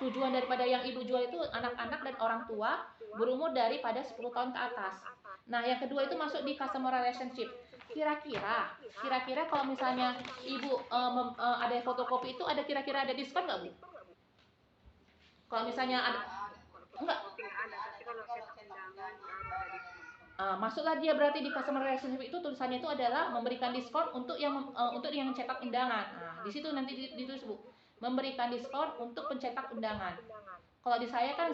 tujuan daripada yang Ibu jual itu anak-anak dan orang tua berumur daripada 10 tahun ke atas. Nah, yang kedua itu masuk di customer relationship. Kira-kira kalau misalnya Ibu ada fotokopi itu kira-kira ada diskon nggak, Bu? Kalau misalnya ada enggak, Kopi nggak ada, tapi kalau cetak undangan baru ada diskon. masuklah dia berarti di customer relationship itu tulisannya itu adalah memberikan diskon untuk yang cetak undangan. Nah, di situ nanti ditulis Bu, memberikan diskon untuk pencetak undangan. Kalau di saya kan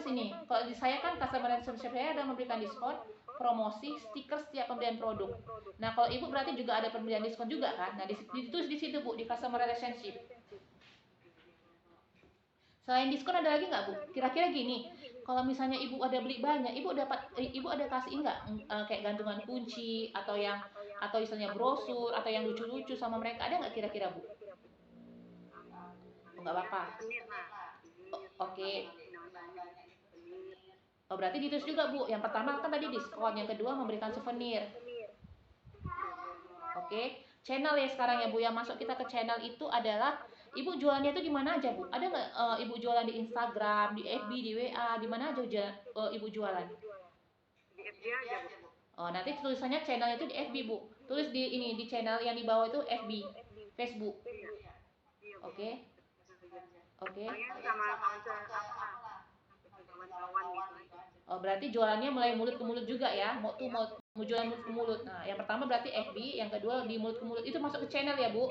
customer relationship saya ada memberikan diskon, promosi, stiker setiap pembelian produk. Nah, kalau Ibu berarti juga ada pembelian diskon juga kan? Nah, ditulis di situ Bu, di customer relationship. Selain diskon ada lagi nggak Bu? Kira-kira gini, kalau misalnya Ibu ada beli banyak, Ibu ada kasih nggak kayak gantungan kunci atau misalnya brosur atau yang lucu-lucu sama mereka, ada nggak kira-kira Bu? Oh, nggak apa-apa. Menit lah. Oke. Oh, berarti ditulis juga Bu. Yang pertama kan tadi diskon, yang kedua memberikan souvenir. Oke. Channel ya sekarang ya Bu. Yang masuk kita ke channel itu adalah Ibu jualannya itu di mana aja Bu? Ada nggak Ibu jualan di Instagram, di FB, di WA, di mana aja Ibu jualan? Di FB aja Bu. Oh, nanti tulisannya channelnya itu di FB Bu. Tulis di channel yang di bawah itu FB, Facebook. Iya Bu. Oke. Oke. Soalnya sama kawan-kawan gitu. Oh, berarti jualannya mulai mulut ke mulut juga ya. Mau jualan mulut ke mulut. Nah, yang pertama berarti FB, yang kedua di mulut ke mulut. Itu masuk ke channel ya, Bu.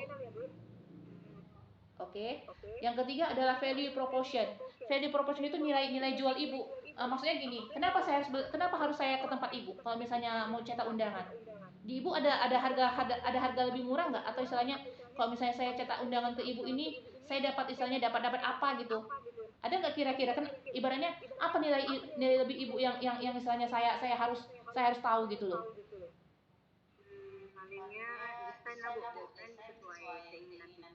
Oke. Yang ketiga adalah value proportion. Value proportion itu nilai jual Ibu. Maksudnya gini, kenapa harus saya ke tempat Ibu kalau misalnya mau cetak undangan? Di Ibu ada harga lebih murah nggak? Atau istilahnya kalau misalnya saya cetak undangan ke Ibu ini, saya dapat apa gitu? Ada nggak kira-kira kan ibaratnya apa nilai lebih Ibu yang istilahnya saya harus tahu gitu loh. Palingnya desain lah Bu. Desain sesuai keinginan kita.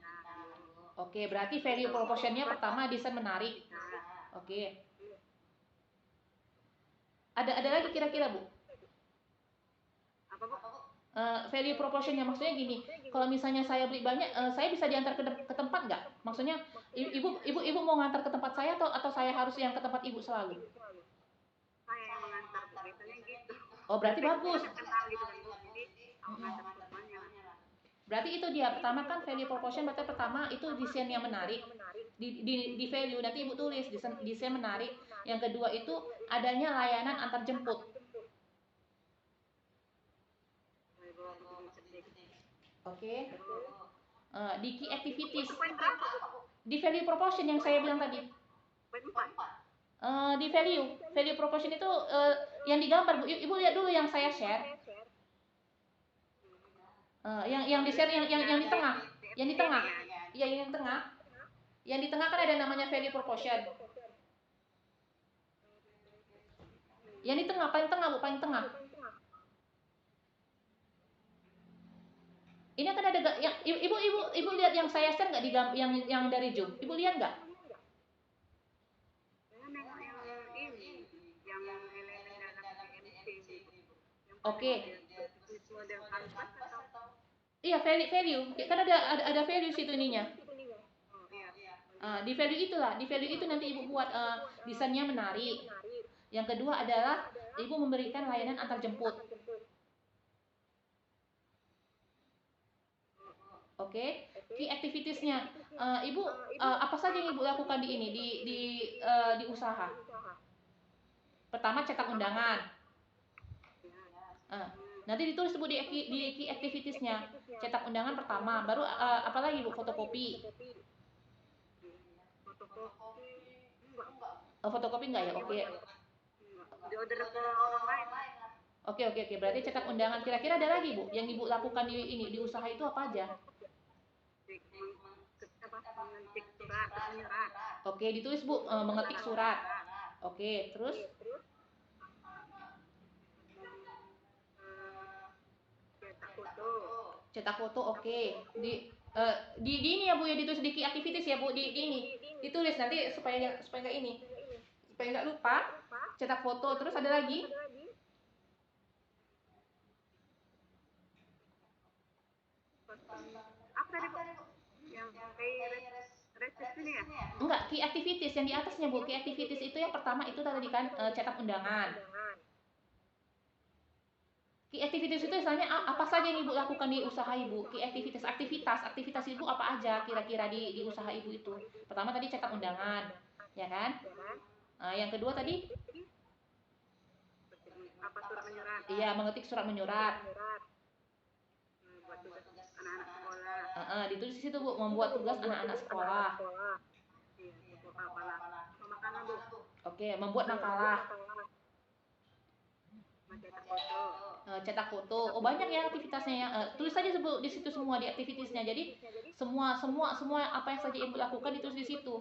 Oke, berarti value proportionnya pertama desain menarik. Oke. Ada lagi kira-kira Bu? Apa Bu? Value proportionnya maksudnya gini, kalau misalnya saya beli banyak, saya bisa diantar ke tempat nggak? Maksudnya ibu mau ngantar ke tempat saya atau saya harus yang ke tempat Ibu selalu? Saya yang mengantar Bu. Biasanya gitu. Oh, berarti bagus. Kenal gitu kan Bu. Jadi kalau ngantar semuanya. Berarti itu dia pertama kan value proportion, berarti pertama itu desain yang menarik. Di value nanti Ibu tulis desain menarik. Yang kedua itu adanya layanan antar jemput. Oke. Di key activities. Di value proportion yang saya bilang tadi. Di value proportion itu yang digambar Bu. Ibu lihat dulu yang saya share. Yang di share yang di tengah. Yang di tengah. Iya, yang di tengah. Yang di tengah kan ada namanya value proportion. Yang di tengah, paling tengah Bu, paling tengah. Ini kan ada yang ibu lihat yang saya share nggak yang dari Zoom? Ibu lihat nggak? Oke. Iya, value. Kan ada value situ ininya. Oh iya. Di value itulah, di value itu nanti ibu buat desainnya menarik. Yang kedua adalah ibu memberikan layanan antar jemput. Oke, key activitiesnya, ibu apa saja yang ibu lakukan di ini di usaha? Pertama cetak undangan. Nanti ditulis bu di key activitiesnya, cetak undangan pertama, baru apa lagi bu? Fotokopi. Fotokopi enggak. Fotokopi enggak ya? Oke. Di order ke orang lain. Oke. Berarti cetak undangan. Kira-kira ada lagi bu yang ibu lakukan di ini di usaha itu apa aja? Mengetik surat, menyurat. Oke, ditulis bu mengetik surat. Oke, terus Cetak foto. cetak foto. Oke, di ini ya bu ya, ditulis di key activities ya bu, di ini ditulis nanti supaya nggak ini, supaya nggak lupa. Cetak foto, terus ada lagi? Apa tadi bu? Yang kayak resepsi ini ya? Enggak, key activities yang di atasnya bu. Key activities itu yang pertama itu tadi kan cetak undangan. Key activities itu misalnya apa saja yang ibu lakukan di usaha ibu? Key aktivitas ibu apa aja kira-kira di usaha ibu itu? Pertama tadi cetak undangan, ya kan? Yang kedua tadi? Apa surat menyurat? Iya, mengetik surat menyurat. Buat tugas anak-anak sekolah. Ditulis di situ bu, membuat tugas anak-anak sekolah. Iya, makalah. Makalah bu. Oke, membuat makalah. Cetak foto. Cetak foto. Oh banyak ya aktivitasnya ya. Tulis saja sebut di situ semua di aktivitasnya. Jadi semua apa yang saja ibu lakukan ditulis di situ.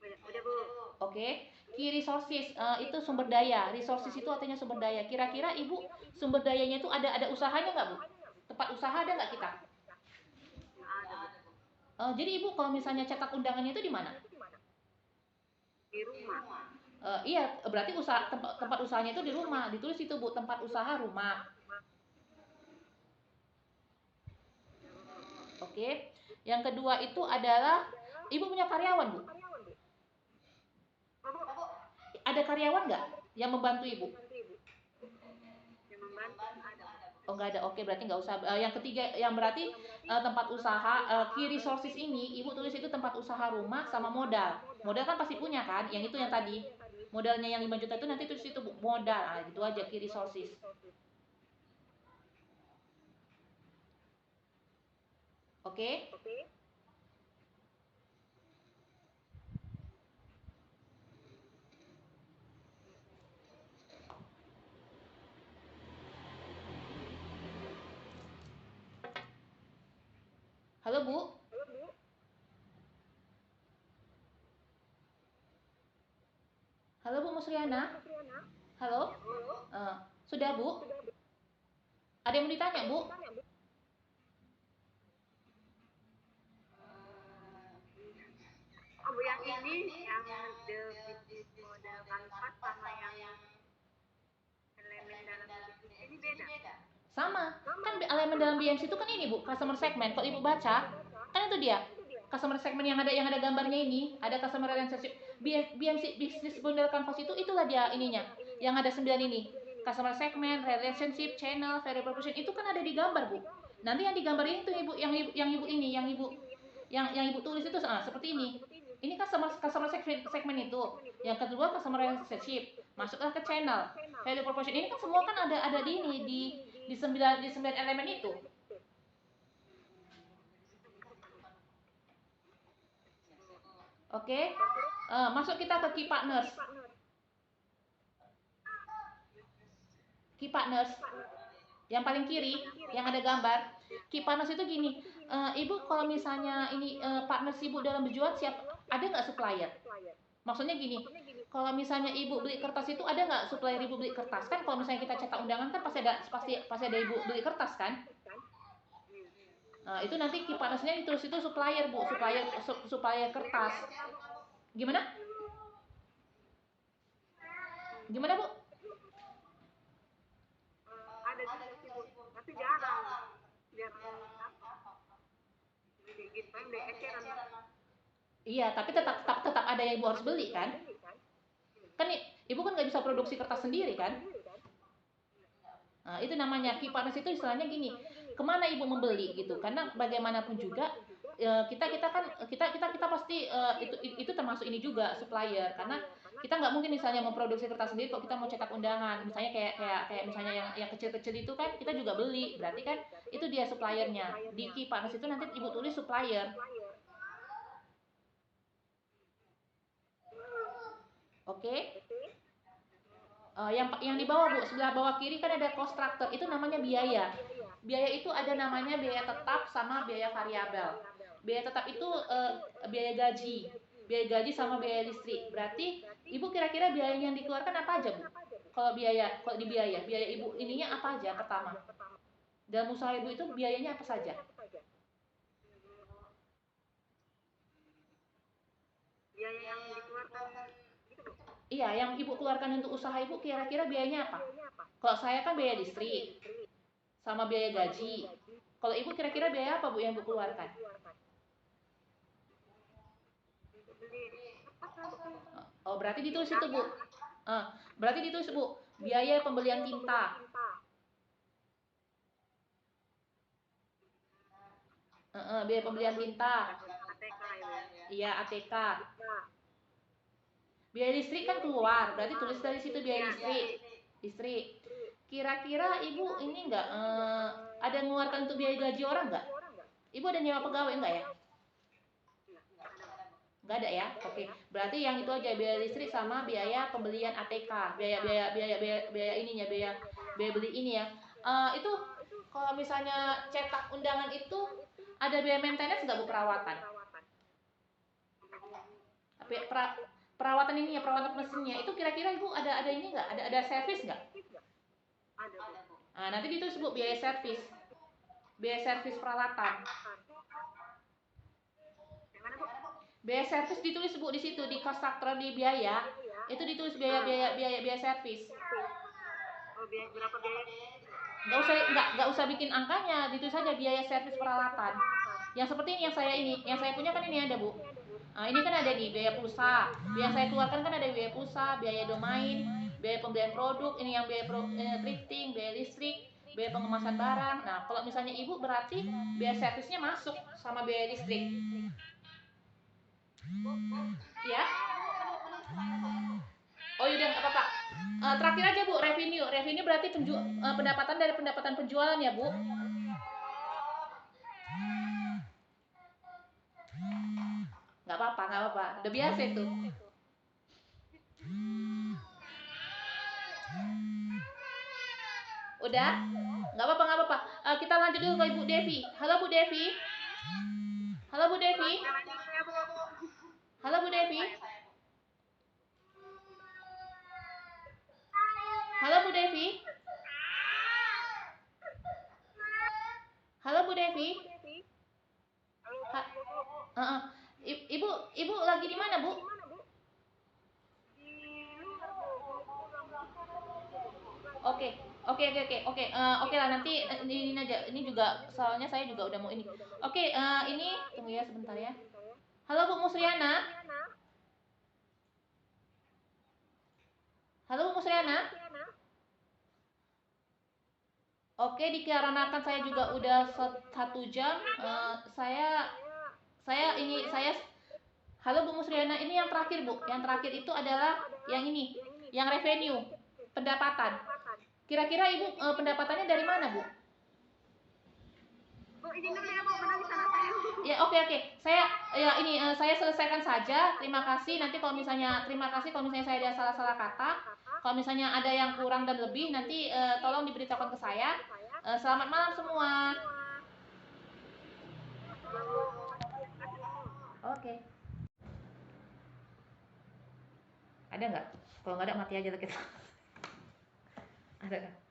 Udah bu. Oke. Key resources itu sumber daya. Resources itu artinya sumber daya. Kira-kira ibu sumber dayanya itu ada usahanya nggak bu? Tempat usaha ada nggak kita? Jadi ibu kalau misalnya cetak undangannya itu di mana? Di rumah. Iya, berarti tempat usahanya itu di rumah. Ditulis itu bu, tempat usaha rumah. Oke. Yang kedua itu adalah ibu punya karyawan bu? Ada karyawan nggak yang membantu ibu? Yang membantu ada. Oh nggak ada. Oke, berarti nggak usah. Yang ketiga, yang berarti tempat usaha, key resources ini ibu tulis itu tempat usaha rumah sama modal. Modal kan pasti punya kan? Yang itu yang tadi. Modalnya yang 5 juta itu nanti tulis itu bu, modal. Gitu aja key resources. Oke? Halo bu? Halo Bu Musriana? Halo? Sudah Bu? Ada yang mau ditanya Bu? Oh bu, yang ini yang the bisnis model kanvas sama yang elemen dalam bisnis ini beda. Sama. Kan elemen dalam BMC itu kan ini Bu, customer segment. Kalau Ibu baca, kan itu dia. Customer segment yang ada gambarnya ini, ada customer relationship. BMC business model canvas itulah dia ininya. Yang ada 9 ini. Customer segment, relationship, channel, value proposition itu kan ada di gambar, Bu. Nanti yang digambar ini tuh Ibu yang Ibu tulis itu seperti ini. Ini customer segment itu. Yang kedua customer relationship. Masuklah ke channel. Value proposition ini kan semua kan ada di ini di 9 elemen itu. Oke. Masuk kita ke key partners. Key partners. Yang paling kiri yang ada gambar. Key partners itu gini. Ibu kalau misalnya ini partners Ibu dalam berjualan ada nggak supplier? Maksudnya gini, kalau misalnya Ibu beli kertas itu ada nggak supplier Ibu beli kertas? Kan kalau misalnya kita cetak undangan kan pasti ada Ibu beli kertas kan? Nah, itu nanti key partnersnya ditulis itu supplier Bu, supplier kertas. Gimana? Gimana Bu? Ada sih Bu, tapi jarang. begitu kan udah eceran. Iya, tapi tetap ada yang ibu harus beli kan? Kan ibu kan nggak bisa produksi kertas sendiri kan? Nah, itu namanya key partners itu istilahnya gini, kemana ibu membeli gitu? Karena bagaimanapun juga kita pasti itu termasuk ini juga supplier, karena kita nggak mungkin misalnya memproduksi kertas sendiri kok kita mau cetak undangan, misalnya kayak misalnya yang kecil-kecil itu kan kita juga beli, berarti kan itu dia suppliernya. Di key partners itu nanti ibu tulis supplier. Oke? Yang di bawah Bu, sebelah bawah kiri kan ada cost structure, itu namanya biaya. Biaya itu ada namanya biaya tetap sama biaya variabel. Biaya tetap itu biaya gaji sama biaya listrik. Berarti Ibu kira-kira biaya yang dikeluarkan apa aja Bu? Kalau di biaya Ibu ininya apa aja pertama? Dalam usaha Ibu itu biayanya apa saja? Biaya yang dikeluarkan Iya, yang Ibu keluarkan untuk usaha Ibu kira-kira biayanya apa? Kalau saya kan biaya listrik sama biaya gaji. Kalau Ibu kira-kira biaya apa Bu yang Ibu keluarkan? Oh, berarti ditulis itu Bu. Berarti ditulis Bu, biaya pembelian tinta. Biaya pembelian tinta. Iya, ATK. Biaya listrik kan keluar, berarti tulis dari situ biaya listrik. Kira-kira Ibu ini enggak ada mengeluarkan untuk biaya gaji orang enggak? Ibu ada nyewa pegawai enggak ya? Enggak ada ya? Oke. Berarti yang itu aja biaya listrik sama biaya pembelian ATK, biaya ininya, biaya beli ini ya. Itu kalau misalnya cetak undangan itu ada biaya maintenance enggak Bu, perawatan? Perawatan ini ya, perawatan mesinnya itu kira-kira Ibu ada ini enggak? Ada servis enggak? Nah, nanti itu disebut biaya servis. Biaya servis peralatan. Biaya servis ditulis Bu di situ di cost structure di biaya. Itu ditulis biaya servis. Oh, berapa biaya? Enggak usah bikin angkanya, ditulis saja biaya servis peralatan. Yang seperti ini yang saya punya kan ini ada Bu. Nah, ini kan ada nih biaya pulsa. Yang saya keluarkan kan ada biaya pulsa, biaya domain, biaya pembelian produk, ini yang biaya printing, biaya listrik, biaya pengemasan barang. Nah, kalau misalnya Ibu berarti biaya servisnya masuk sama biaya listrik. Ya? Oh yaudah nggak apa-apa. Terakhir aja Bu, revenue. Revenue berarti pendapatan dari pendapatan penjualan ya Bu. Nggak apa-apa. Udah biasa itu. Udah? Nggak apa-apa. Kita lanjut dulu ke Ibu Devi. Halo Bu Devi. Halo Bu Devi. Halo Bu Devi. Halo Bu Devi. Halo Bu Devi. Ibu lagi di mana Bu? Oke lah, nanti ini aja. Ini juga soalnya saya juga udah mau ini. Oke, ini tunggu ya sebentar ya. Halo Bu Musriana. Halo Bu Musriana. Oke, dikarenakan saya juga udah 1 jam. Halo Bu Musriana, ini yang terakhir Bu. Yang terakhir itu adalah yang ini, yang revenue, pendapatan. Kira-kira Ibu pendapatannya dari mana Bu? Ya oke. Saya selesaikan saja. Terima kasih kalau misalnya saya ada salah-salah kata. Kalau misalnya ada yang kurang dan lebih nanti tolong diberitahukan ke saya. Selamat malam semua. Oke. Ada nggak? Kalau nggak ada mati aja kita. Ada nggak?